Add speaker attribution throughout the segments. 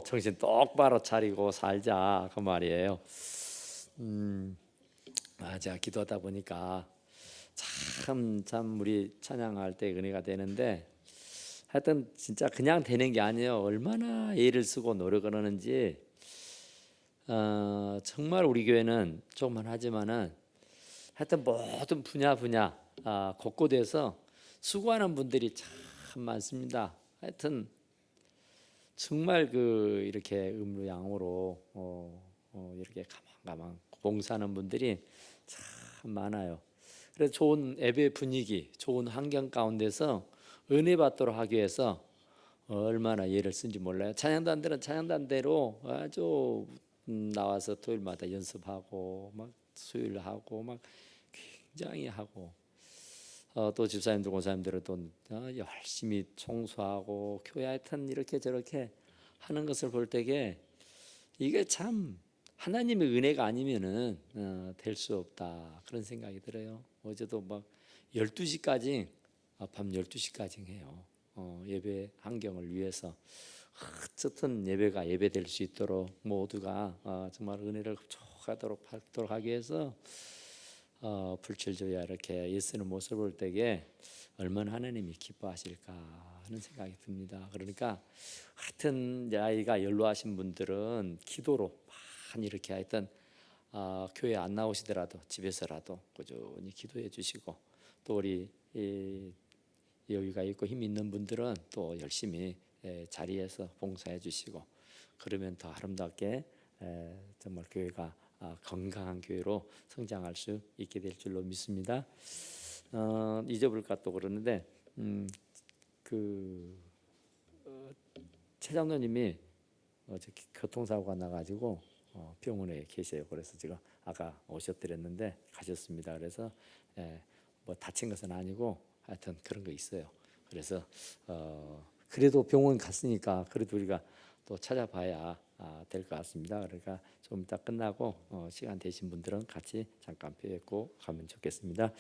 Speaker 1: 정신 똑바로 차리고 살자 그 말이에요. 제가 기도하다 보니까 참 우리 찬양할 때 은혜가 되는데, 하여튼 진짜 그냥 되는 게 아니에요. 얼마나 애를 쓰고 노력을 하는지. 정말 우리 교회는 조금만 하지만은 하여튼 모든 분야 곳곳에서 수고하는 분들이 참 많습니다. 하여튼 정말 이렇게 음루양으로 이렇게 가만 봉사하는 분들이 참 많아요. 그래서 좋은 예배 분위기, 좋은 환경 가운데서 은혜 받도록 하기 위해서 얼마나 애를 쓴지 몰라요. 찬양단들은 찬양단대로 아주 나와서 토요일마다 연습하고 막 수요일 하고 막 굉장히 하고, 또 집사님들 권사님들은 또 열심히 청소하고 교회 하여튼 이렇게 저렇게 하는 것을 볼 때에 이게 참 하나님의 은혜가 아니면은 될 수 없다, 그런 생각이 들어요. 어제도 막 12시까지 밤 12시까지 해요. 예배 환경을 위해서 어쨌든 예배가 예배될 수 있도록 모두가 정말 은혜를 흡족하도록 받도록 하기 위해서 불철주야 이렇게 예쓰는 모습을 볼 때에 얼마나 하나님이 기뻐하실까 하는 생각이 듭니다. 그러니까 하여튼 아이가 연로하신 분들은 기도로 많이 이렇게 하여튼 교회 안 나오시더라도 집에서라도 꾸준히 기도해 주시고, 또 우리 여유가 있고 힘 있는 분들은 또 열심히 자리에서 봉사해 주시고, 그러면 더 아름답게 정말 교회가 건강한 교회로 성장할 수 있게 될 줄로 믿습니다. 잊어버릴까 또 그러는데 최 장로님이 어제 교통사고가 나가지고 병원에 계세요. 그래서 제가 아까 오셨더랬는데 가셨습니다. 그래서 뭐 다친 것은 아니고 하여튼 그런 거 있어요. 그래서 그래도 병원 갔으니까 그래도 우리가 또 찾아봐야 될 것 같습니다. 그러니까 좀 이따 끝나고 시간 되신 분들은 같이 잠깐 뵙고 가면 좋겠습니다.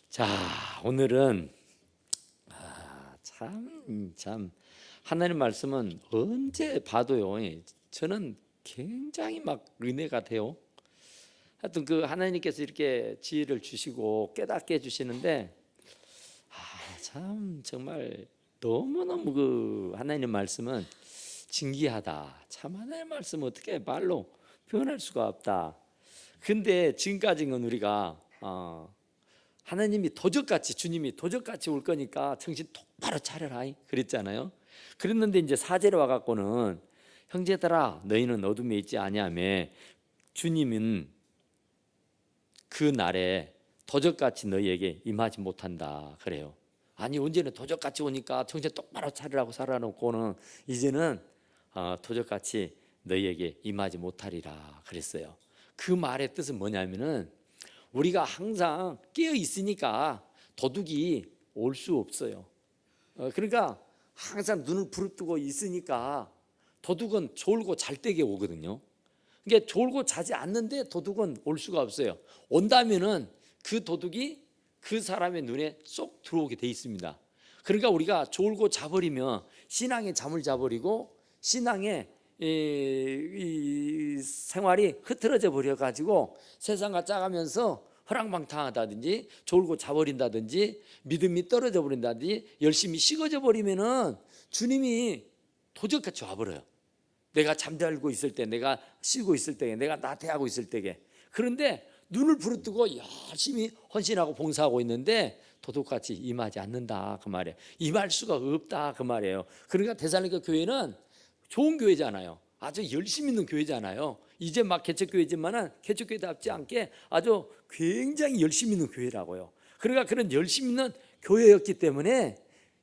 Speaker 1: 자, 오늘은 참 하나님 말씀은 언제 봐도요, 저는 굉장히 막 은혜가 돼요. 하여튼 하나님께서 이렇게 지혜를 주시고 깨닫게 해주시는데, 참 정말 너무너무 하나님 말씀은 진귀하다. 참 하나님 말씀 어떻게 말로 표현할 수가 없다. 근데 지금까지는 우리가 하나님이 도적같이, 주님이 도적같이 올 거니까 정신 똑바로 차려라 그랬잖아요. 그랬는데 이제 4절에 와갖고는 형제들아 너희는 어둠에 있지 아니하며 주님은 그 날에 도적같이 너희에게 임하지 못한다 그래요. 아니 언제는 도적같이 오니까 정신 똑바로 차리라고 살아놓고는 이제는 도적같이 너희에게 임하지 못하리라 그랬어요. 그 말의 뜻은 뭐냐면은 우리가 항상 깨어 있으니까 도둑이 올 수 없어요. 그러니까 항상 눈을 부릅뜨고 있으니까 도둑은 졸고 잘 때게 오거든요. 그러니까 졸고 자지 않는데 도둑은 올 수가 없어요. 온다면은 그 도둑이 그 사람의 눈에 쏙 들어오게 돼 있습니다. 그러니까 우리가 졸고 자버리면 신앙의 잠을 자버리고 신앙의 이 생활이 흐트러져 버려 가지고 세상과 짜가면서 허랑방탕하다든지 졸고 자버린다든지 믿음이 떨어져 버린다든지 열심히 식어져 버리면은 주님이 도적같이 와버려요. 내가 잠들고 있을 때, 내가 쉬고 있을 때에, 내가 나태하고 있을 때에. 그런데 눈을 부릅뜨고 열심히 헌신하고 봉사하고 있는데 도둑같이 임하지 않는다 그 말이에요. 임할 수가 없다 그 말이에요. 그러니까 데살로니가 교회는 좋은 교회잖아요. 아주 열심히 있는 교회잖아요. 이제 막 개척교회지만은 개척교회답지 않게 아주 굉장히 열심히 있는 교회라고요. 그러니까 그런 열심히 있는 교회였기 때문에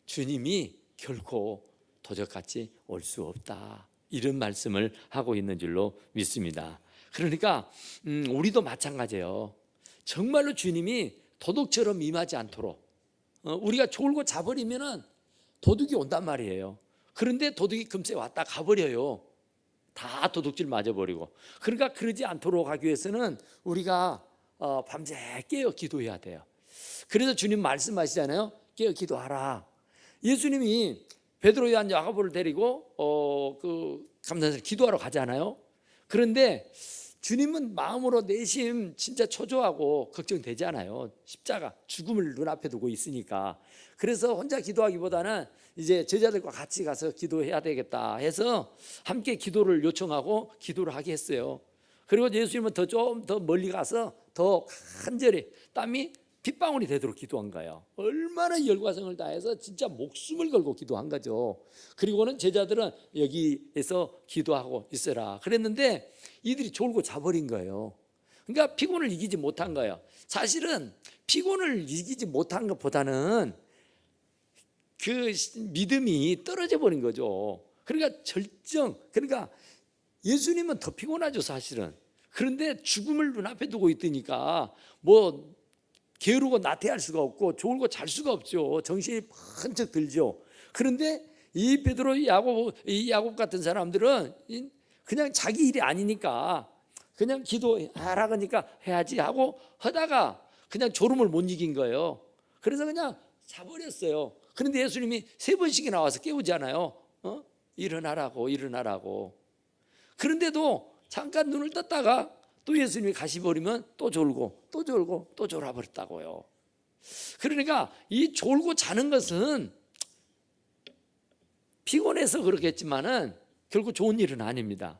Speaker 1: 주님이 결코 도적같이 올 수 없다, 이런 말씀을 하고 있는 줄로 믿습니다. 그러니까 우리도 마찬가지예요. 정말로 주님이 도둑처럼 임하지 않도록 우리가 졸고 자버리면은 도둑이 온단 말이에요. 그런데 도둑이 금세 왔다 가버려요. 다 도둑질 맞아버리고. 그러니까 그러지 않도록 하기 위해서는 우리가 밤새 깨어 기도해야 돼요. 그래서 주님 말씀하시잖아요. 깨어 기도하라. 예수님이 베드로, 요한, 야고보를 데리고 그 감난산에 기도하러 가잖아요. 그런데 주님은 마음으로 내심 진짜 초조하고 걱정되잖아요. 십자가 죽음을 눈앞에 두고 있으니까. 그래서 혼자 기도하기보다는 이제 제자들과 같이 가서 기도해야 되겠다 해서 함께 기도를 요청하고 기도를 하게 했어요. 그리고 예수님은 좀 더 멀리 가서 더 간절히 땀이 빗방울이 되도록 기도한 거예요. 얼마나 열과성을 다해서 진짜 목숨을 걸고 기도한 거죠. 그리고는 제자들은 여기에서 기도하고 있어라 그랬는데 이들이 졸고 자버린 거예요. 그러니까 피곤을 이기지 못한 거예요. 사실은 피곤을 이기지 못한 것보다는 그 믿음이 떨어져 버린 거죠. 그러니까 그러니까 예수님은 더 피곤하죠, 사실은. 그런데 죽음을 눈앞에 두고 있으니까 뭐 게으르고 나태할 수가 없고 졸고 잘 수가 없죠. 정신이 번쩍 들죠. 그런데 이 베드로, 이 야곱 같은 사람들은 그냥 자기 일이 아니니까 그냥 기도하라 그러니까 해야지 하고 하다가 그냥 졸음을 못 이긴 거예요. 그래서 그냥 자버렸어요. 그런데 예수님이 3번씩이나 나와서 깨우잖아요. 일어나라고. 그런데도 잠깐 눈을 떴다가 또 예수님이 가시버리면 또 졸고 또 졸아버렸다고요. 그러니까 이 졸고 자는 것은 피곤해서 그렇겠지만은 결국 좋은 일은 아닙니다.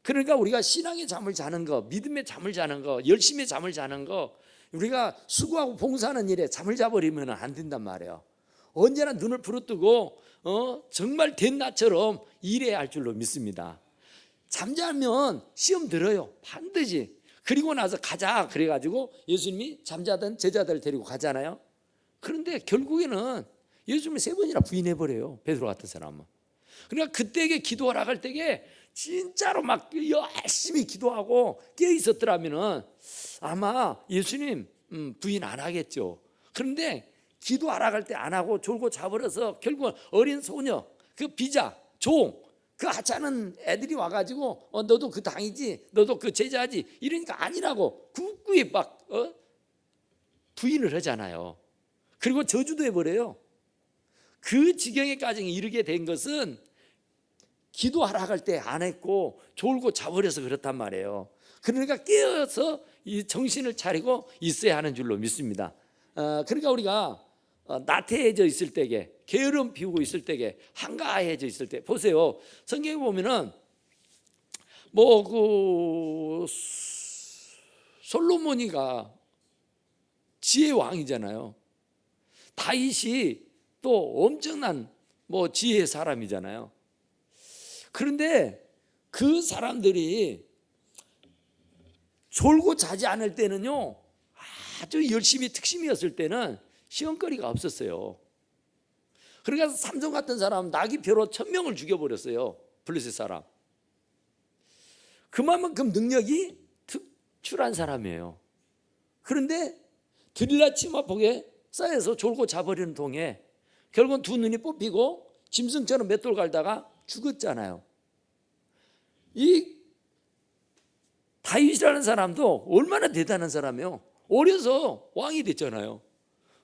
Speaker 1: 그러니까 우리가 신앙의 잠을 자는 거, 믿음의 잠을 자는 거, 열심히 잠을 자는 거, 우리가 수고하고 봉사하는 일에 잠을 자버리면 안 된단 말이에요. 언제나 눈을 부릅뜨고 정말 된나처럼 일해야 할 줄로 믿습니다. 잠자면 시험 들어요, 반드시. 그리고 나서 가자 그래가지고 예수님이 잠자던 제자들 데리고 가잖아요. 그런데 결국에는 예수님을 3번이나 부인해버려요, 베드로 같은 사람은. 그러니까 그때에 기도하러 갈 때에 진짜로 막 열심히 기도하고 깨어 있었더라면은 아마 예수님 부인 안 하겠죠. 그런데 기도하러 갈 때 안 하고 졸고 자버려서 결국은 어린 소녀, 그 비자, 종, 그 하찮은 애들이 와가지고 너도 그 당이지, 너도 그 제자지 이러니까 아니라고 굳이 막 부인을 하잖아요. 그리고 저주도 해버려요. 그 지경에까지 이르게 된 것은 기도하러 갈 때 안 했고 졸고 자버려서 그렇단 말이에요. 그러니까 깨어서 이 정신을 차리고 있어야 하는 줄로 믿습니다. 그러니까 우리가 나태해져 있을 때에, 게으름 피우고 있을 때에, 한가해져 있을 때 보세요. 성경에 보면은 뭐 그 솔로몬이가 지혜의 왕이잖아요. 다윗이 또 엄청난 뭐 지혜의 사람이잖아요. 그런데 그 사람들이 졸고 자지 않을 때는요, 아주 열심히 특심이었을 때는 시험거리가 없었어요. 그러니까 삼손 같은 사람 나귀표로 1000명을 죽여버렸어요, 블레셋 사람. 그만큼 능력이 특출한 사람이에요. 그런데 드릴라 치마폭에 쌓여서 졸고 자버리는 동에 결국은 2 눈이 뽑히고 짐승처럼 맷돌 갈다가 죽었잖아요. 이 다윗이라는 사람도 얼마나 대단한 사람이에요. 어려서 왕이 됐잖아요.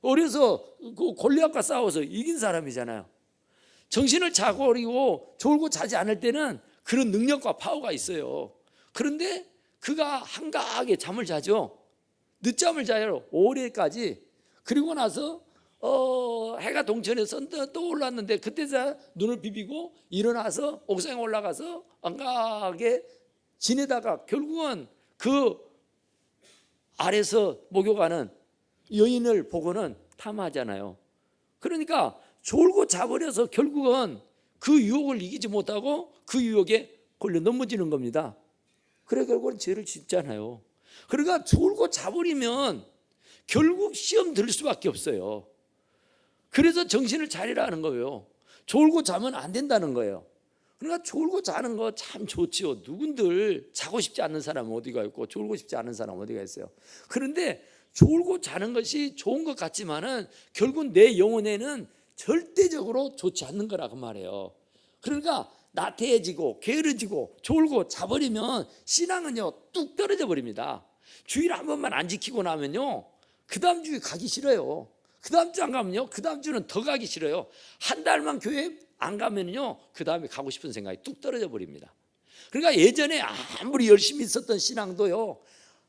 Speaker 1: 어려서 그 골리앗과 싸워서 이긴 사람이잖아요. 정신을 차리고 졸고 자지 않을 때는 그런 능력과 파워가 있어요. 그런데 그가 한가하게 잠을 자죠. 늦잠을 자요, 오래까지. 그리고 나서 해가 동천에서 떠올랐는데 그때 눈을 비비고 일어나서 옥상에 올라가서 한가하게 지내다가 결국은 그 아래서 목욕하는 여인을 보고는 탐하잖아요. 그러니까 졸고 자버려서 결국은 그 유혹을 이기지 못하고 그 유혹에 걸려 넘어지는 겁니다. 그래 결국은 죄를 짓잖아요. 그러니까 졸고 자버리면 결국 시험 들 수밖에 없어요. 그래서 정신을 차리라는 거예요. 졸고 자면 안 된다는 거예요. 그러니까 졸고 자는 거 참 좋지요. 누군들 자고 싶지 않는 사람은 어디가 있고 졸고 싶지 않은 사람은 어디가 있어요. 그런데 졸고 자는 것이 좋은 것 같지만은 결국 내 영혼에는 절대적으로 좋지 않는 거라고 말해요. 그러니까 나태해지고 게으르지고 졸고 자버리면 신앙은요 뚝 떨어져 버립니다. 주일 한 번만 안 지키고 나면요 그 다음 주에 가기 싫어요. 그 다음 주 안 가면요, 그 다음 주는 더 가기 싫어요. 한 달만 교회 안 가면요, 그 다음에 가고 싶은 생각이 뚝 떨어져 버립니다. 그러니까 예전에 아무리 열심히 있었던 신앙도요,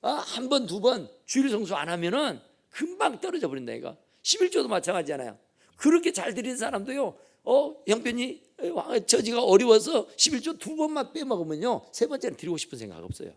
Speaker 1: 한 번, 두 번 주일 성수 안 하면은 금방 떨어져 버린다. 이거 11조도 마찬가지잖아요. 그렇게 잘 드리는 사람도요, 형편이 처지가 어려워서 11조 두 번만 빼먹으면요, 세 번째는 드리고 싶은 생각 없어요.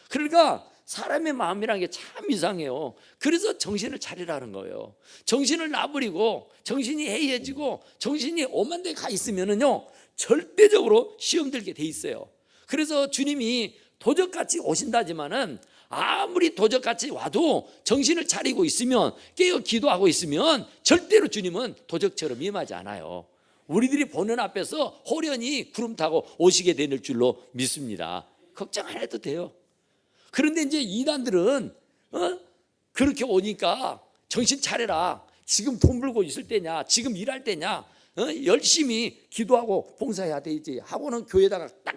Speaker 1: 그러니까 사람의 마음이라는 게 참 이상해요. 그래서 정신을 차리라는 거예요. 정신을 놔버리고 정신이 해이해지고 정신이 오만 데 가 있으면은요, 절대적으로 시험 들게 돼 있어요. 그래서 주님이 도적같이 오신다지만은 아무리 도적같이 와도 정신을 차리고 있으면, 깨어 기도하고 있으면 절대로 주님은 도적처럼 임하지 않아요. 우리들이 보는 앞에서 호련히 구름 타고 오시게 될 줄로 믿습니다. 걱정 안 해도 돼요. 그런데 이제 이단들은 그렇게 오니까 정신 차려라, 지금 돈 벌고 있을 때냐, 지금 일할 때냐, 열심히 기도하고 봉사해야 되지 하고는 교회에다가 딱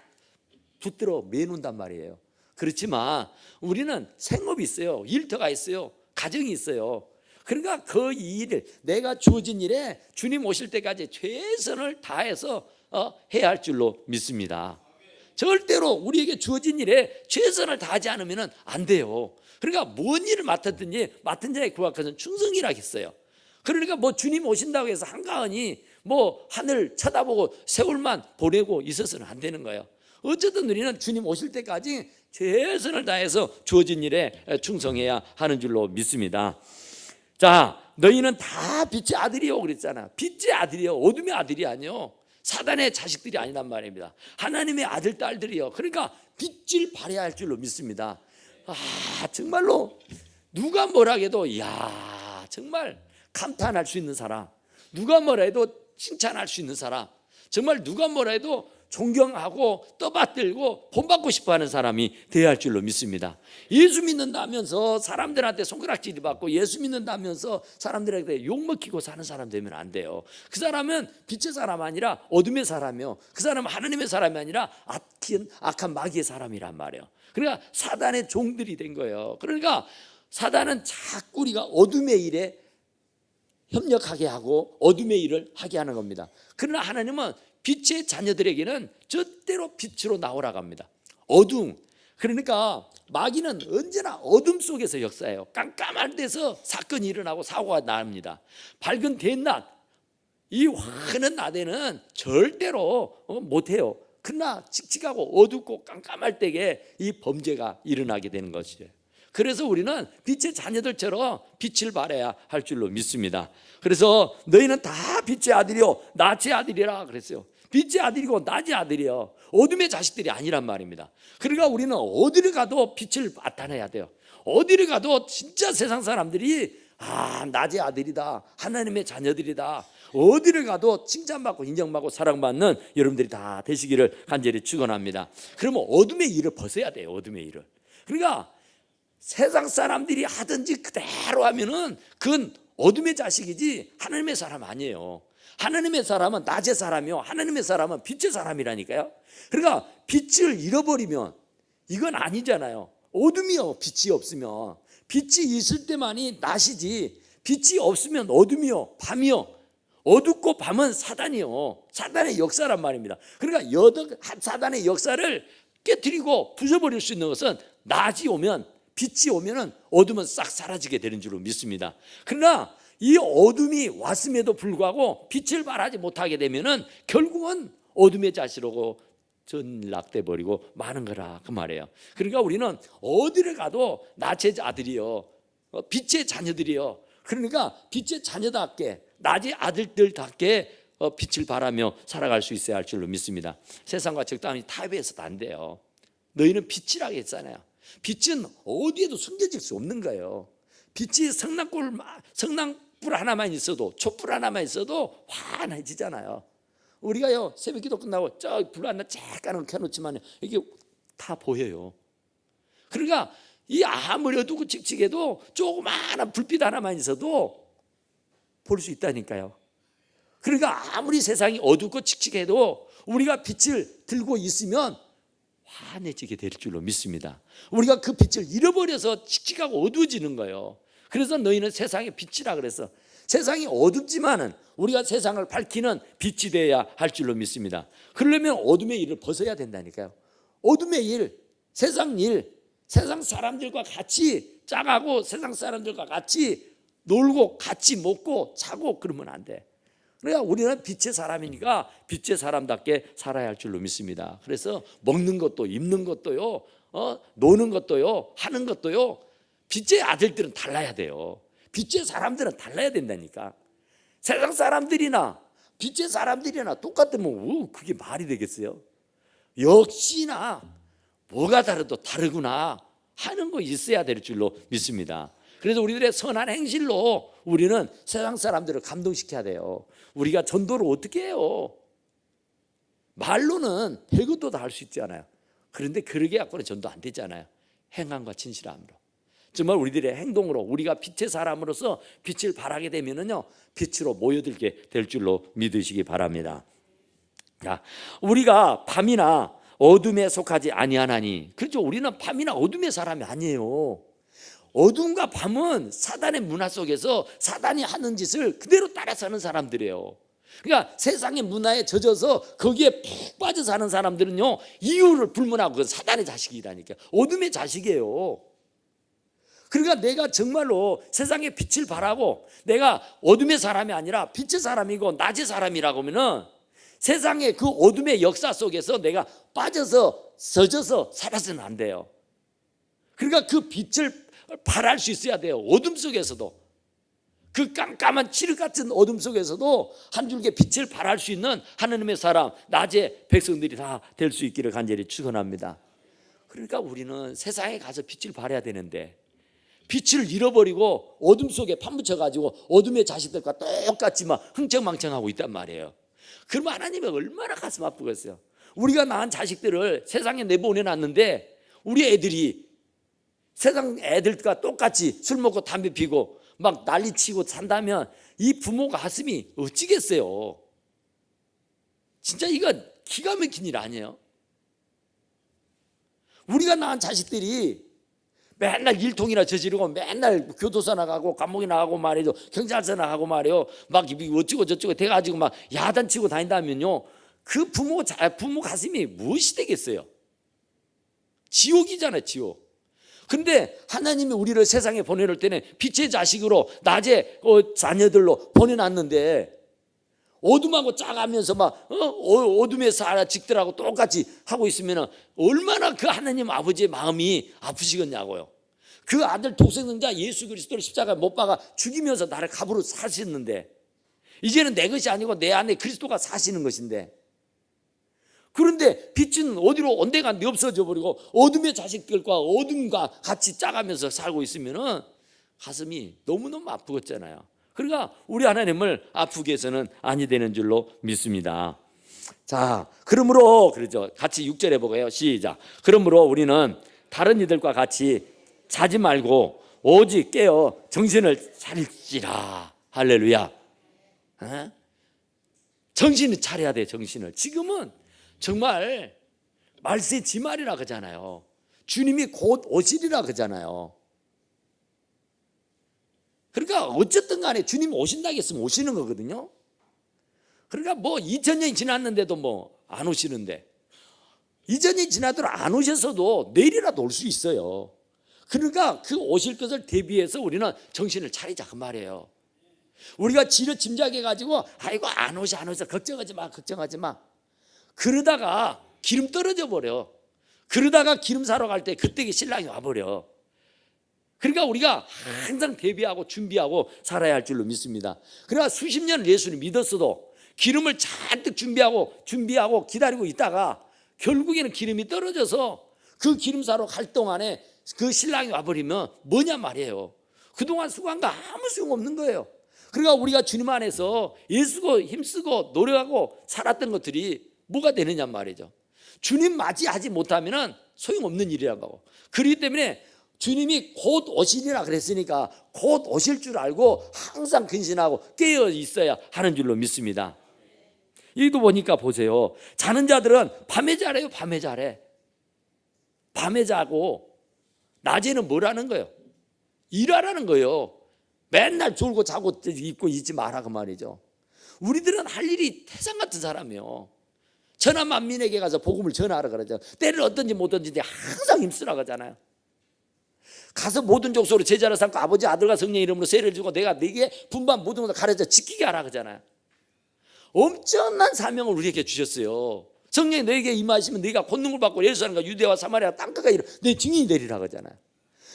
Speaker 1: 붙들어 매놓는단 말이에요. 그렇지만 우리는 생업이 있어요. 일터가 있어요. 가정이 있어요. 그러니까 그 일을, 내가 주어진 일에 주님 오실 때까지 최선을 다해서 해야 할 줄로 믿습니다. 절대로 우리에게 주어진 일에 최선을 다하지 않으면 안 돼요. 그러니까 뭔 일을 맡았든지 맡은 자에 구하고는 충성이라 했어요. 그러니까 뭐 주님 오신다고 해서 한가하니 뭐 하늘 쳐다보고 세월만 보내고 있어서는 안 되는 거예요. 어쨌든 우리는 주님 오실 때까지 최선을 다해서 주어진 일에 충성해야 하는 줄로 믿습니다. 자, 너희는 다 빛의 아들이요 그랬잖아. 빛의 아들이요, 어둠의 아들이 아니요, 사단의 자식들이 아니란 말입니다. 하나님의 아들, 딸들이요. 그러니까 빛을 발해야 할 줄로 믿습니다. 정말로 누가 뭐라 해도 정말 감탄할 수 있는 사람, 누가 뭐라 해도 칭찬할 수 있는 사람, 정말 누가 뭐라 해도 존경하고 떠받들고 본받고 싶어하는 사람이 되어야 할 줄로 믿습니다. 예수 믿는다면서 사람들한테 손가락질이 받고, 예수 믿는다면서 사람들에게 욕먹히고 사는 사람 되면 안 돼요. 그 사람은 빛의 사람 아니라 어둠의 사람이요, 그 사람은 하나님의 사람이 아니라 악한 마귀의 사람이란 말이에요. 그러니까 사단의 종들이 된 거예요. 그러니까 사단은 자꾸 우리가 어둠의 일에 협력하게 하고 어둠의 일을 하게 하는 겁니다. 그러나 하나님은 빛의 자녀들에게는 절대로 빛으로 나오라고 합니다. 어둠, 그러니까 마귀는 언제나 어둠 속에서 역사해요. 깜깜한 데서 사건이 일어나고 사고가 납니다. 밝은 대낮, 이 환한 낮에는 절대로 못해요. 그러나 칙칙하고 어둡고 깜깜할 때에 이 범죄가 일어나게 되는 것이죠. 그래서 우리는 빛의 자녀들처럼 빛을 발해야 할 줄로 믿습니다. 그래서 너희는 다 빛의 아들이요 낮의 아들이라 그랬어요. 빛의 아들이고 낮의 아들이요, 어둠의 자식들이 아니란 말입니다. 그러니까 우리는 어디를 가도 빛을 나타내야 돼요. 어디를 가도 진짜 세상 사람들이 낮의 아들이다, 하나님의 자녀들이다, 어디를 가도 칭찬받고 인정받고 사랑받는 여러분들이 다 되시기를 간절히 축원합니다. 그러면 어둠의 일을 벗어야 돼요. 어둠의 일을. 그러니까 세상 사람들이 하든지 그대로 하면은 그건 어둠의 자식이지 하나님의 사람 아니에요. 하나님의 사람은 낮의 사람이요, 하나님의 사람은 빛의 사람이라니까요. 그러니까 빛을 잃어버리면 이건 아니잖아요. 어둠이요, 빛이 없으면. 빛이 있을 때만이 낮이지, 빛이 없으면 어둠이요, 밤이요. 어둡고 밤은 사단이요, 사단의 역사란 말입니다. 그러니까 사단의 역사를 깨뜨리고 부숴버릴 수 있는 것은 낮이 오면, 빛이 오면은 어둠은 싹 사라지게 되는 줄로 믿습니다. 그러나 이 어둠이 왔음에도 불구하고 빛을 발하지 못하게 되면은 결국은 어둠의 자식으로 전락돼 버리고 마는 거라, 그 말이에요. 그러니까 우리는 어디를 가도 낮의 아들이요, 빛의 자녀들이요. 그러니까 빛의 자녀답게, 낮의 아들들답게 빛을 발하며 살아갈 수 있어야 할 줄로 믿습니다. 세상과 적당히 타협해서도 안 돼요. 너희는 빛이라고 했잖아요. 빛은 어디에도 숨겨질 수 없는 거예요. 빛이 성낭불 하나만 있어도, 촛불 하나만 있어도 환해지잖아요. 우리가요, 새벽 기도 끝나고 저 불 하나 잠깐 켜놓지만 이게 다 보여요. 그러니까 이 아무리 어둡고 칙칙해도 조그마한 불빛 하나만 있어도 볼 수 있다니까요. 그러니까 아무리 세상이 어둡고 칙칙해도 우리가 빛을 들고 있으면 환해지게 될 줄로 믿습니다. 우리가 그 빛을 잃어버려서 칙칙하고 어두워지는 거예요. 그래서 너희는 세상의 빛이라 그래서 세상이 어둡지만은 우리가 세상을 밝히는 빛이 되어야 할 줄로 믿습니다. 그러려면 어둠의 일을 벗어야 된다니까요. 어둠의 일, 세상 일, 세상 사람들과 같이 짜가고 세상 사람들과 같이 놀고 같이 먹고 자고 그러면 안 돼. 그러니까 우리는 빛의 사람이니까 빛의 사람답게 살아야 할 줄로 믿습니다. 그래서 먹는 것도 입는 것도요, 노는 것도요, 하는 것도요, 빛의 아들들은 달라야 돼요. 빛의 사람들은 달라야 된다니까. 세상 사람들이나 빛의 사람들이나 똑같으면 그게 말이 되겠어요? 역시나 뭐가 다르도 다르구나 하는 거 있어야 될 줄로 믿습니다. 그래서 우리들의 선한 행실로 우리는 세상 사람들을 감동시켜야 돼요. 우리가 전도를 어떻게 해요? 말로는 별것도 다 할 수 있잖아요. 그런데 그러게 갖고는 전도 안 되잖아요. 행함과 진실함으로. 정말 우리들의 행동으로 우리가 빛의 사람으로서 빛을 발하게 되면은요, 빛으로 모여들게 될 줄로 믿으시기 바랍니다. 자, 우리가 밤이나 어둠에 속하지 아니하나니, 그렇죠? 우리는 밤이나 어둠의 사람이 아니에요. 어둠과 밤은 사단의 문화 속에서 사단이 하는 짓을 그대로 따라 사는 사람들이에요. 그러니까 세상의 문화에 젖어서 거기에 푹 빠져 사는 사람들은요, 이유를 불문하고 그 사단의 자식이라니까. 어둠의 자식이에요. 그러니까 내가 정말로 세상의 빛을 발하고 내가 어둠의 사람이 아니라 빛의 사람이고 낮의 사람이라고 하면은 세상의 그 어둠의 역사 속에서 내가 빠져서 젖어서 살아서는 안 돼요. 그러니까 그 빛을 발할 수 있어야 돼요. 어둠 속에서도, 그 깜깜한 칠흑 같은 어둠 속에서도 한 줄기 빛을 발할 수 있는 하나님의 사람, 낮의 백성들이 다 될 수 있기를 간절히 축원합니다. 그러니까 우리는 세상에 가서 빛을 발해야 되는데 빛을 잃어버리고 어둠 속에 파묻혀가지고 어둠의 자식들과 똑같이 막 흥청망청하고 있단 말이에요. 그러면 하나님이 얼마나 가슴 아프겠어요. 우리가 낳은 자식들을 세상에 내보내놨는데 우리 애들이 세상 애들과 똑같이 술 먹고 담배 피고 막 난리치고 산다면 이 부모 가슴이 어찌겠어요. 진짜 이건 기가 막힌 일 아니에요. 우리가 낳은 자식들이 맨날 일통이나 저지르고 맨날 교도소 나가고 감옥에 나가고 말이죠, 경찰서 나가고 말이요, 막 어쩌고 저쩌고 돼가지고 막 야단치고 다닌다면요, 그 부모 가슴이 무엇이 되겠어요? 지옥이잖아요, 지옥. 근데 하나님이 우리를 세상에 보내놓을 때는 빛의 자식으로 낮의 자녀들로 보내놨는데 어둠하고 짜가면서 막 어둠에 살아 직들하고 똑같이 하고 있으면 얼마나 그 하나님 아버지의 마음이 아프시겠냐고요. 그 아들 독생자 예수 그리스도를 십자가에 못 박아 죽이면서 나를 갑으로 사셨는데 이제는 내 것이 아니고 내 안에 그리스도가 사시는 것인데, 그런데 빛은 어디로 온데간데 없어져 버리고 어둠의 자식들과 어둠과 같이 짜가면서 살고 있으면 가슴이 너무너무 아프겠잖아요. 그러니까 우리 하나님을 아프게 해서는 아니 되는 줄로 믿습니다. 자, 그러므로 그러죠. 같이 6절에 보고요. 시작. 그러므로 우리는 다른 이들과 같이 자지 말고 오직 깨어 정신을 차릴지라. 할렐루야. 정신을 차려야 돼. 정신을. 지금은 정말 말세 지말이라 그러잖아요. 주님이 곧 오시리라 그러잖아요. 그러니까 어쨌든 간에 주님 오신다고 했으면 오시는 거거든요. 그러니까 뭐 2000년이 지났는데도 뭐 안 오시는데, 2000년이 지나도록 안 오셔서도 내일이라도 올 수 있어요. 그러니까 그 오실 것을 대비해서 우리는 정신을 차리자 그 말이에요. 우리가 지려 짐작해가지고 아이고 안 오셔 걱정하지 마 그러다가 기름 떨어져 버려. 그러다가 기름 사러 갈 때 그때 신랑이 와버려. 그러니까 우리가 항상 대비하고 준비하고 살아야 할 줄로 믿습니다. 그러니까 수십 년 예수를 믿었어도 기름을 잔뜩 준비하고 기다리고 있다가 결국에는 기름이 떨어져서 그 기름 사러 갈 동안에 그 신랑이 와버리면 뭐냐 말이에요. 그동안 수고한 거 아무 소용없는 거예요. 그러니까 우리가 주님 안에서 애쓰고 힘쓰고 노력하고 살았던 것들이 뭐가 되느냐 말이죠. 주님 맞이하지 못하면 소용없는 일이라고 하고, 그렇기 때문에 주님이 곧 오시리라 그랬으니까 곧 오실 줄 알고 항상 근신하고 깨어 있어야 하는 줄로 믿습니다. 여기도 보니까 보세요. 자는 자들은 밤에 자래요. 밤에 자고 낮에는 뭐라는 거예요? 일하라는 거예요. 맨날 졸고 자고 입고 있지 마라 그 말이죠. 우리들은 할 일이 태산 같은 사람이에요. 천하 만민에게 가서 복음을 전하라 그러죠. 때를 어떤지 못든지 항상 힘쓰라 그러잖아요. 가서 모든 족속으로 제자를 삼고 아버지 아들과 성령 이름으로 세례를 주고 내가 네게 분반 모든 것을 가르쳐 지키게 하라 그러잖아요. 엄청난 사명을 우리에게 주셨어요. 성령이 너에게 임하시면 네가 권능을 받고 예루살렘과 유대와 사마리아 땅끝까지 내 증인이 되리라 그러잖아요.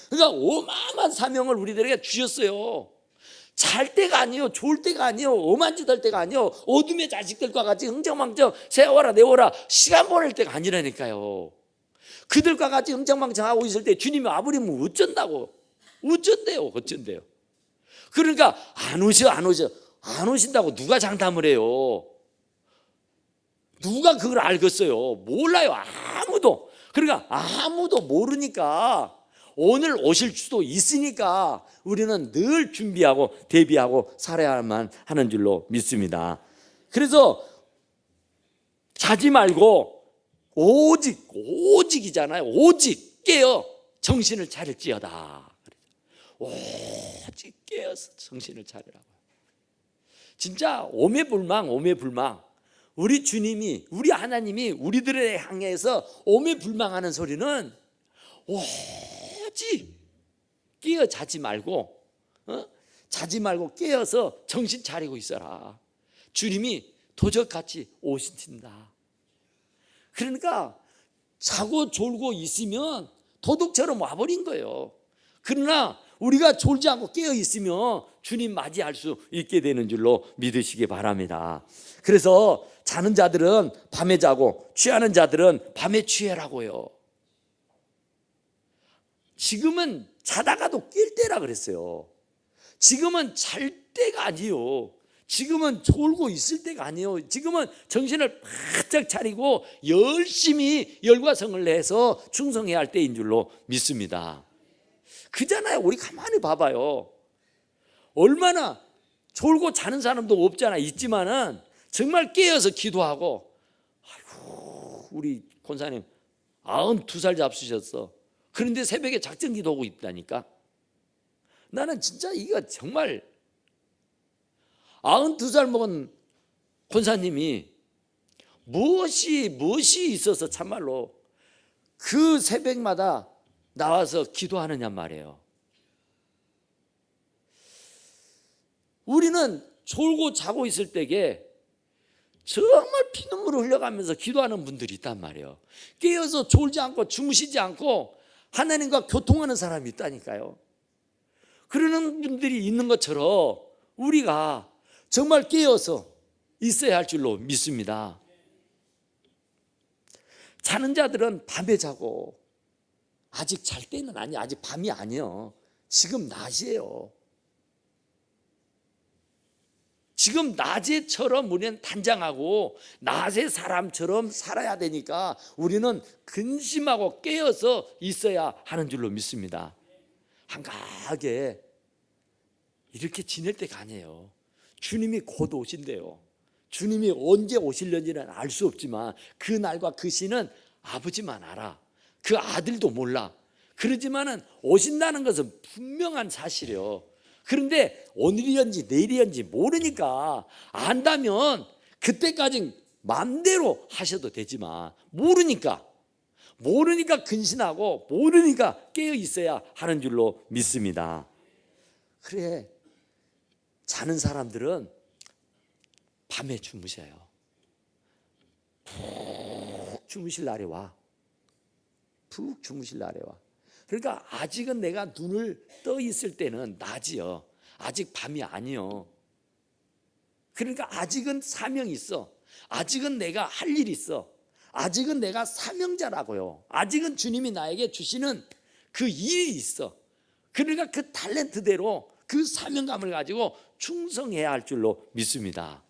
Speaker 1: 그러니까 어마어마한 사명을 우리들에게 주셨어요. 잘 때가 아니요, 좋을 때가 아니요, 엄한 짓 할 때가 아니요, 어둠의 자식들과 같이 흥청망청 세워라 내워라 시간 보낼 때가 아니라니까요. 그들과 같이 흥청망청하고 있을 때 주님이 와버리면 어쩐대요. 그러니까 안 오신다고 누가 장담을 해요? 누가 그걸 알겠어요? 몰라요. 그러니까 아무도 모르니까 오늘 오실 수도 있으니까 우리는 늘 준비하고 대비하고 살아야만 하는 줄로 믿습니다. 그래서 자지 말고 오직이잖아요. 오직 깨어 정신을 차릴지어다. 오직 깨어서 정신을 차리라고. 진짜 오매불망 우리 주님이 우리 하나님이 우리들에 향해서 오매불망하는 소리는 오직 깨어 자지 말고 깨어서 정신 차리고 있어라. 주님이 도적같이 오신다. 그러니까 자고 졸고 있으면 도둑처럼 와버린 거예요. 그러나 우리가 졸지 않고 깨어 있으면 주님 맞이할 수 있게 되는 줄로 믿으시기 바랍니다. 그래서 자는 자들은 밤에 자고 취하는 자들은 밤에 취해라고요. 지금은 자다가도 깰 때라 그랬어요. 지금은 잘 때가 아니요. 지금은 졸고 있을 때가 아니에요. 지금은 정신을 바짝 차리고 열심히 열과 성을 내서 충성해야 할 때인 줄로 믿습니다. 그잖아요. 우리 가만히 봐봐요. 얼마나 졸고 자는 사람도 없잖아. 있지만은 정말 깨어서 기도하고, 아이고 우리 권사님 92살 잡수셨어. 그런데 새벽에 작전 기도하고 있다니까. 나는 진짜 이거 정말 92살 먹은 권사님이 무엇이 있어서 참말로 그 새벽마다 나와서 기도하느냐 말이에요. 우리는 졸고 자고 있을 때에 정말 피눈물을 흘려가면서 기도하는 분들이 있단 말이에요. 깨어서 졸지 않고 주무시지 않고 하나님과 교통하는 사람이 있다니까요. 그러는 분들이 있는 것처럼 우리가 정말 깨어서 있어야 할 줄로 믿습니다. 자는 자들은 밤에 자고, 아직 잘 때는 아니야. 아직 밤이 아니에요. 지금 낮이에요. 지금 낮에처럼 우리는 단장하고 낮의 사람처럼 살아야 되니까 우리는 근심하고 깨어서 있어야 하는 줄로 믿습니다. 한가하게 이렇게 지낼 때가 아니에요. 주님이 곧 오신대요. 주님이 언제 오실는지는 알 수 없지만 그 날과 그 시는 아버지만 알아. 그 아들도 몰라. 그러지만은 오신다는 것은 분명한 사실이에요. 그런데 오늘이었는지 내일이었는지 모르니까, 안다면 그때까지 마음대로 하셔도 되지만 모르니까 근신하고 모르니까 깨어 있어야 하는 줄로 믿습니다. 그래, 자는 사람들은 밤에 주무셔요. 푹 주무실 날이 와. 그러니까 아직은 내가 눈을 떠 있을 때는 낮이요. 아직 밤이 아니요. 그러니까 아직은 사명이 있어. 아직은 내가 할 일이 있어. 아직은 내가 사명자라고요. 아직은 주님이 나에게 주시는 그 일이 있어. 그러니까 그 탤런트대로 그 사명감을 가지고 충성해야 할 줄로 믿습니다.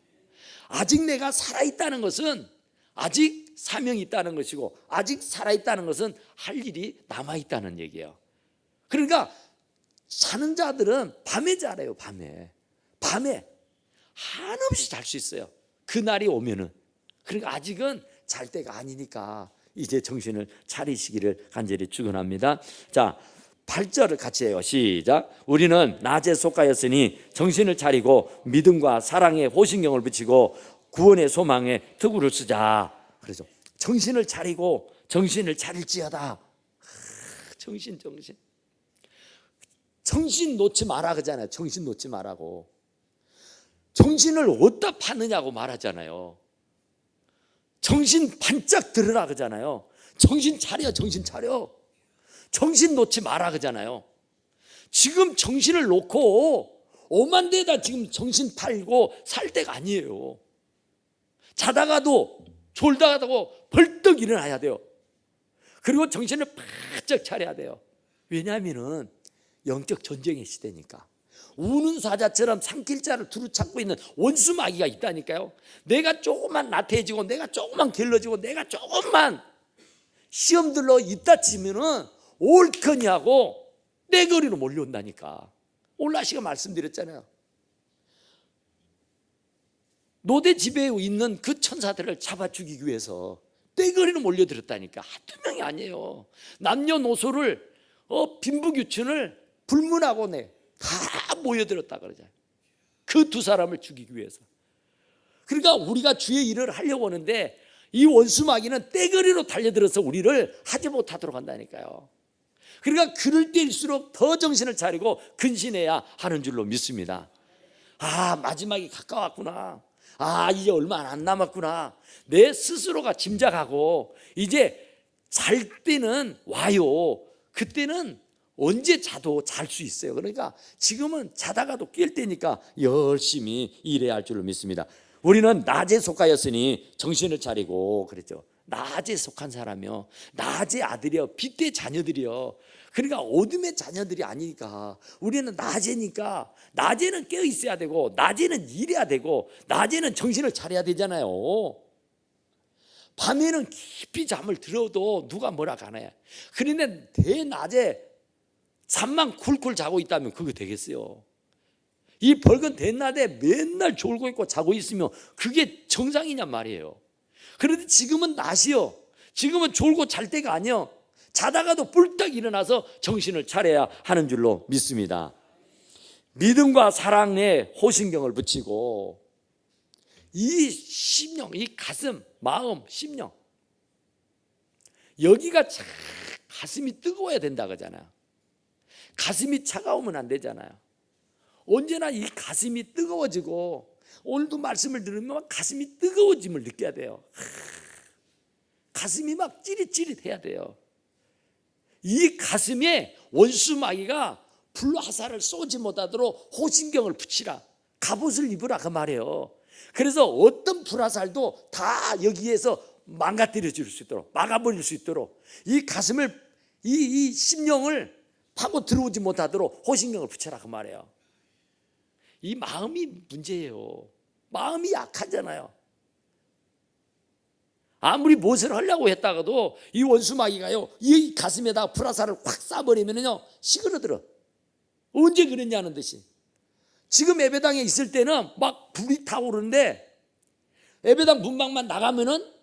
Speaker 1: 아직 내가 살아있다는 것은 아직 사명이 있다는 것이고, 아직 살아있다는 것은 할 일이 남아있다는 얘기예요. 그러니까 자는 자들은 밤에 자래요. 밤에 한없이 잘 수 있어요. 그날이 오면은. 그러니까 아직은 잘 때가 아니니까 이제 정신을 차리시기를 간절히 축원합니다. 자, 8절을 같이 해요. 시작. 우리는 낮에 속하였으니 정신을 차리고 믿음과 사랑에 호신경을 붙이고 구원의 소망에 특구를 쓰자. 그래서 정신을 차리고 정신을 차릴지어다. 정신 놓지 마라 그러잖아요. 정신 놓지 마라고. 정신을 어디다 파느냐고 말하잖아요. 정신 반짝 들으라 그러잖아요. 정신 차려. 정신 놓지 마라 그러잖아요. 지금 정신을 놓고 오만 데다 지금 정신 팔고 살 때가 아니에요. 자다가도 졸다가도 벌떡 일어나야 돼요. 그리고 정신을 바짝 차려야 돼요. 왜냐하면은 영적 전쟁의 시대니까. 우는 사자처럼 산길자를 두루 찾고 있는 원수마귀가 있다니까요. 내가 조금만 나태해지고 내가 조금만 길러지고 내가 조금만 시험 들러 있다 치면은 옳거니 하고 떼거리로 몰려온다니까. 오늘 아시가 말씀드렸잖아요. 노대 집에 있는 그 천사들을 잡아 죽이기 위해서 떼거리로 몰려들었다니까. 한두 명이 아니에요. 남녀노소를 빈부귀춘을 불문하고 다 모여들었다 그러잖아요. 그 두 사람을 죽이기 위해서. 그러니까 우리가 주의 일을 하려고 하는데 이 원수마귀는 떼거리로 달려들어서 우리를 하지 못하도록 한다니까요. 그러니까 그럴 때일수록 더 정신을 차리고 근신해야 하는 줄로 믿습니다. 아, 마지막이 가까웠구나. 아, 이제 얼마 안 남았구나. 내 스스로가 짐작하고 이제 잘 때는 와요. 그때는 언제 자도 잘 수 있어요. 그러니까 지금은 자다가도 깰 때니까 열심히 일해야 할 줄로 믿습니다. 우리는 낮에 속하였으니 정신을 차리고 그랬죠. 낮에 속한 사람이요, 낮의 아들이요, 빛의 자녀들이요. 그러니까 어둠의 자녀들이 아니니까 우리는 낮에니까 낮에는 깨어 있어야 되고 낮에는 일해야 되고 낮에는 정신을 차려야 되잖아요. 밤에는 깊이 잠을 들어도 누가 뭐라 가나요? 그런데 대낮에 잠만 쿨쿨 자고 있다면 그거 되겠어요? 이 벌건 대낮에 맨날 졸고 있고 자고 있으면 그게 정상이냔 말이에요. 그런데 지금은 낮이요, 지금은 졸고 잘 때가 아니요, 자다가도 뿔딱 일어나서 정신을 차려야 하는 줄로 믿습니다. 믿음과 사랑에 호신경을 붙이고 이 심령, 이 가슴, 마음, 심령, 여기가 참 가슴이 뜨거워야 된다 그러잖아요. 가슴이 차가우면 안 되잖아요. 언제나 이 가슴이 뜨거워지고, 오늘도 말씀을 들으면 가슴이 뜨거워짐을 느껴야 돼요. 가슴이 막 찌릿찌릿해야 돼요. 이 가슴에 원수마귀가 불화살을 쏘지 못하도록 호신경을 붙이라, 갑옷을 입으라 그 말이에요. 그래서 어떤 불화살도 다 여기에서 망가뜨려 줄 수 있도록, 막아버릴 수 있도록 이 가슴을, 이 심령을 파고 들어오지 못하도록 호신경을 붙여라 그 말이에요. 이 마음이 문제예요. 마음이 약하잖아요. 아무리 무엇을 하려고 했다가도 이 원수마귀가요, 이 가슴에다가 불화살을 확 쏴버리면요 시그러들어. 언제 그랬냐는 듯이. 지금 예배당에 있을 때는 막 불이 타오르는데 예배당 문방만 나가면은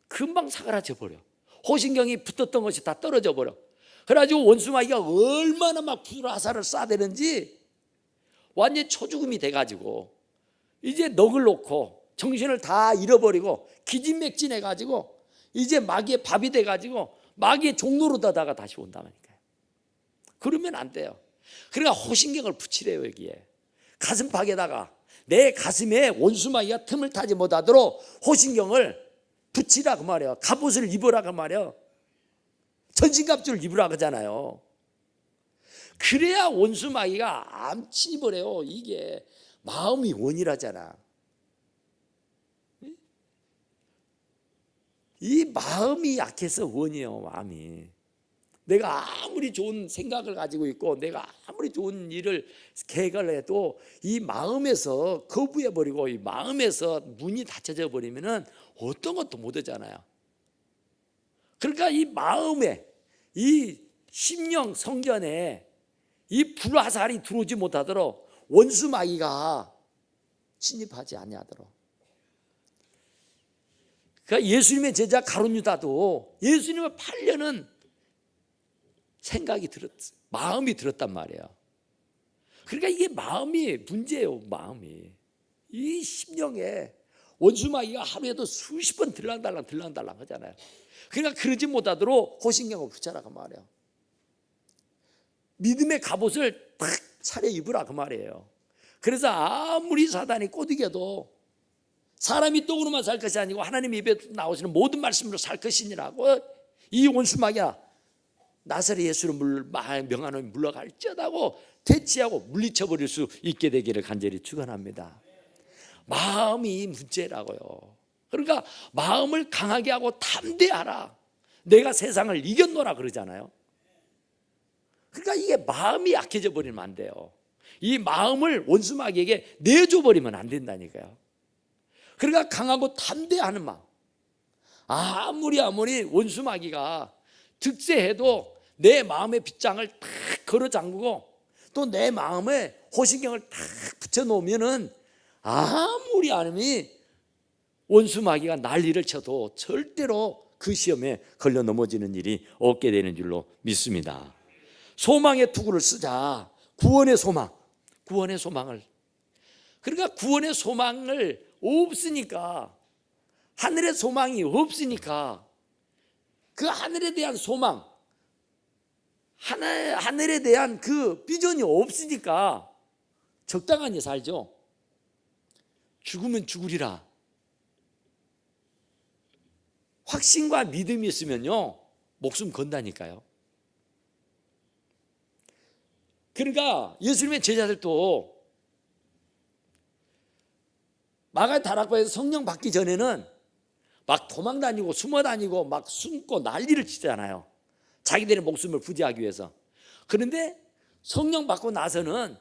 Speaker 1: 금방 사그라져 버려. 호신경이 붙었던 것이 다 떨어져 버려. 그래가지고 원수마귀가 얼마나 막 불화살을 쏴대는지 완전 초죽음이 돼가지고 이제 넋을 놓고 정신을 다 잃어버리고 기진맥진해가지고 이제 마귀의 밥이 돼가지고 마귀의 종로로 다다가 다시 온다니까요. 그러면 안 돼요. 그러니까 호신경을 붙이래요. 여기에 가슴팍에다가 내 가슴에 원수마귀가 틈을 타지 못하도록 호신경을 붙이라 그 말이에요. 갑옷을 입으라 그 말이에요. 전신갑주를 입으라 그러잖아요. 그래야 원수마귀가 안 침입을. 이게 마음이 원이라잖아. 이 마음이 약해서 원이에요. 마음이. 내가 아무리 좋은 생각을 가지고 있고 내가 아무리 좋은 일을 계획을 해도 이 마음에서 거부해버리고 이 마음에서 문이 닫혀져 버리면 어떤 것도 못 하잖아요. 그러니까 이 마음에, 이 심령 성전에 이 불화살이 들어오지 못하도록 원수마귀가 침입하지 아니하도록. 그러니까 예수님의 제자 가룟 유다도 예수님을 팔려는 생각이 들었어요. 마음이 들었단 말이에요. 그러니까 이게 마음이 문제예요. 마음이 이 심령에 원수마귀가 하루에도 수십 번 들랑달랑 하잖아요. 그러니까 그러지 못하도록 호신경을 붙여라 그 말이에요. 믿음의 갑옷을 딱 차려 입으라 그 말이에요. 그래서 아무리 사단이 꼬드겨도 사람이 떡으로만 살 것이 아니고 하나님 입에 나오시는 모든 말씀으로 살 것이니라고 이 원수마귀야 나사렛 예수를 명하노니 물러갈지어다고 대치하고 물리쳐버릴 수 있게 되기를 간절히 축원합니다. 마음이 문제라고요. 그러니까 마음을 강하게 하고 담대하라. 내가 세상을 이겼노라 그러잖아요. 그러니까 이게 마음이 약해져 버리면 안 돼요. 이 마음을 원수마귀에게 내줘 버리면 안 된다니까요. 그러니까 강하고 담대하는 마음. 아무리 원수마귀가 득세해도 내 마음의 빗장을 탁 걸어 잠그고 또 내 마음에 호신경을 탁 붙여 놓으면은 아무리 원수마귀가 난리를 쳐도 절대로 그 시험에 걸려 넘어지는 일이 없게 되는 줄로 믿습니다. 소망의 투구를 쓰자. 구원의 소망을. 그러니까 구원의 소망을 없으니까, 하늘의 소망이 없으니까 그 하늘에 대한 소망, 하늘에 대한 그 비전이 없으니까 적당하게 살죠. 죽으면 죽으리라. 확신과 믿음이 있으면요 목숨 건다니까요. 그러니까 예수님의 제자들도 마가 다락방에서 성령 받기 전에는 막 도망 다니고 숨어 다니고 막 숨고 난리를 치잖아요. 자기들의 목숨을 부지하기 위해서. 그런데 성령 받고 나서는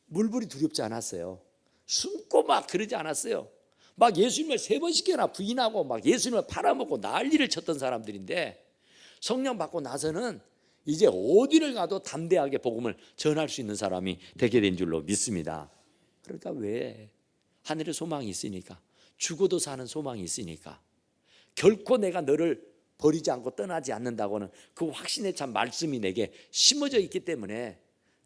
Speaker 1: 물불이 두렵지 않았어요. 숨고 막 그러지 않았어요. 막 예수님을 3번씩이나 부인하고 막 예수님을 팔아먹고 난리를 쳤던 사람들인데, 성령 받고 나서는 이제 어디를 가도 담대하게 복음을 전할 수 있는 사람이 되게 된 줄로 믿습니다. 그러니까 왜? 하늘의 소망이 있으니까, 죽어도 사는 소망이 있으니까, 결코 내가 너를 버리지 않고 떠나지 않는다고는 그 확신의 참 말씀이 내게 심어져 있기 때문에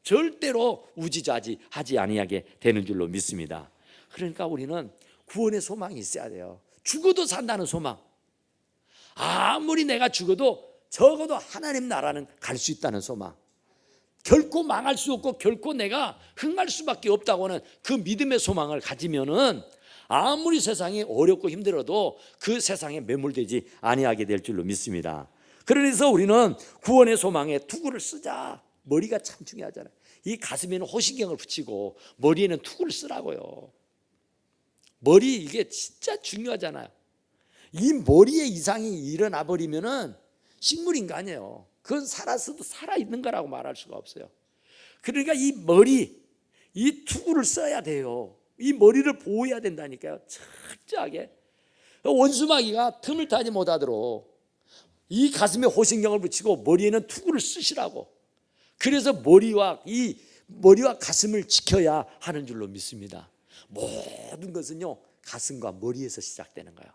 Speaker 1: 절대로 우지좌지하지 아니하게 되는 줄로 믿습니다. 그러니까 우리는 구원의 소망이 있어야 돼요. 죽어도 산다는 소망. 아무리 내가 죽어도 적어도 하나님 나라는 갈 수 있다는 소망. 결코 망할 수 없고 결코 내가 흥할 수밖에 없다고는 그 믿음의 소망을 가지면은 아무리 세상이 어렵고 힘들어도 그 세상에 매몰되지 아니하게 될 줄로 믿습니다. 그래서 우리는 구원의 소망에 투구를 쓰자. 머리가 참 중요하잖아요. 이 가슴에는 호신경을 붙이고 머리에는 투구를 쓰라고요. 머리 이게 진짜 중요하잖아요. 이 머리에 이상이 일어나 버리면은 식물인간이에요. 그건 살았어도 살아있는 거라고 말할 수가 없어요. 그러니까 이 머리, 이 투구를 써야 돼요. 이 머리를 보호해야 된다니까요. 철저하게. 원수마귀가 틈을 타지 못하도록 이 가슴에 호신경을 붙이고 머리에는 투구를 쓰시라고. 그래서 머리와 가슴을 지켜야 하는 줄로 믿습니다. 모든 것은요 가슴과 머리에서 시작되는 거예요.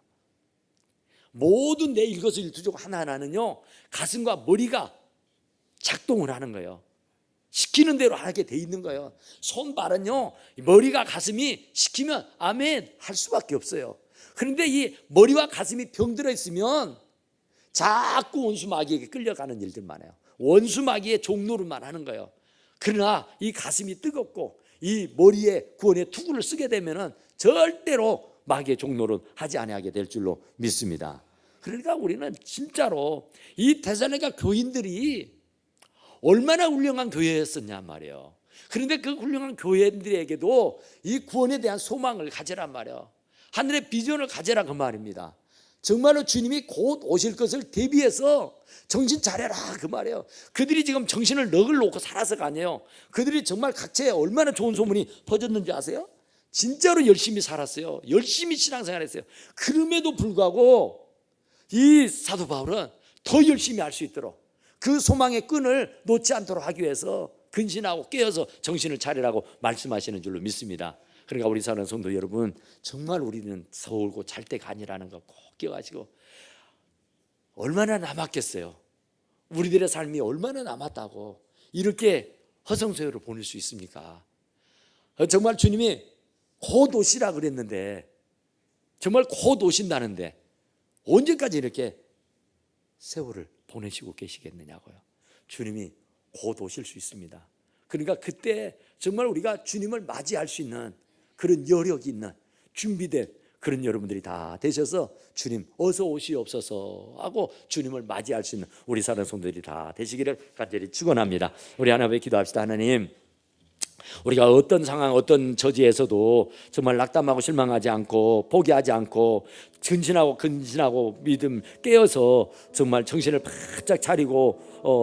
Speaker 1: 모든 내 일거수일투족 하나하나는요 가슴과 머리가 작동을 하는 거예요. 시키는 대로 하게 돼 있는 거예요. 손발은요 머리가 가슴이 시키면 아멘 할 수밖에 없어요. 그런데 이 머리와 가슴이 병들어 있으면 자꾸 원수마귀에게 끌려가는 일들만 해요. 원수마귀의 종노릇만 하는 거예요. 그러나 이 가슴이 뜨겁고 이 머리에 구원의 투구를 쓰게 되면은 절대로 마귀의 종노릇 하지 아니하게 될 줄로 믿습니다. 그러니까 우리는 진짜로 이 데살로니가 교인들이 얼마나 훌륭한 교회였었냐 말이에요. 그런데 그 훌륭한 교회들에게도 이 구원에 대한 소망을 가지란 말이에요. 하늘의 비전을 가지라 그 말입니다. 정말로 주님이 곧 오실 것을 대비해서 정신 차려라 그 말이에요. 그들이 지금 정신을 넋을 놓고 살아서가 아니에요. 그들이 정말 각처에 얼마나 좋은 소문이 퍼졌는지 아세요? 진짜로 열심히 살았어요. 열심히 신앙생활했어요. 그럼에도 불구하고 이 사도 바울은 더 열심히 할 수 있도록 그 소망의 끈을 놓지 않도록 하기 위해서 근신하고 깨어서 정신을 차리라고 말씀하시는 줄로 믿습니다. 그러니까 우리 사는 성도 여러분, 정말 우리는 서울고 잘 때가 아니라는 거 꼭 기억하시고, 얼마나 남았겠어요. 우리들의 삶이 얼마나 남았다고. 이렇게 허송세월을 보낼 수 있습니까? 정말 주님이 곧 오시라 그랬는데, 정말 곧 오신다는데 언제까지 이렇게 세월을 보내시고 계시겠느냐고요. 주님이 곧 오실 수 있습니다. 그러니까 그때 정말 우리가 주님을 맞이할 수 있는 그런 여력이 있는 준비된 그런 여러분들이 다 되셔서 주님 어서 오시옵소서 하고 주님을 맞이할 수 있는 우리 사랑하는 성도들이 다 되시기를 간절히 축원합니다. 우리 하나님께 기도합시다. 하나님, 우리가 어떤 상황, 어떤 처지에서도 정말 낙담하고 실망하지 않고 포기하지 않고 근신하고 믿음 깨어서 정말 정신을 바짝 차리고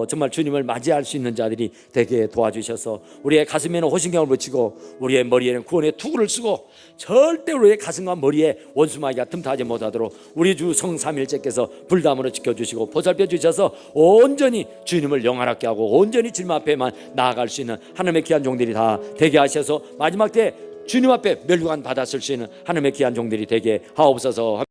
Speaker 1: 정말 주님을 맞이할 수 있는 자들이 되게 도와주셔서 우리의 가슴에는 호신경을 붙이고 우리의 머리에는 구원의 투구를 쓰고 절대 우리의 가슴과 머리에 원수마귀가 틈타지 못하도록 우리 주 성삼일째께서 불담으로 지켜주시고 보살펴 주셔서 온전히 주님을 영화롭게 하고 온전히 주님 앞에만 나아갈 수 있는 하나님의 귀한 종들이 다 되게 하셔서 마지막 때 주님 앞에 멸류관 받았을 수 있는 하나님의 귀한 종들이 되게 하옵소서.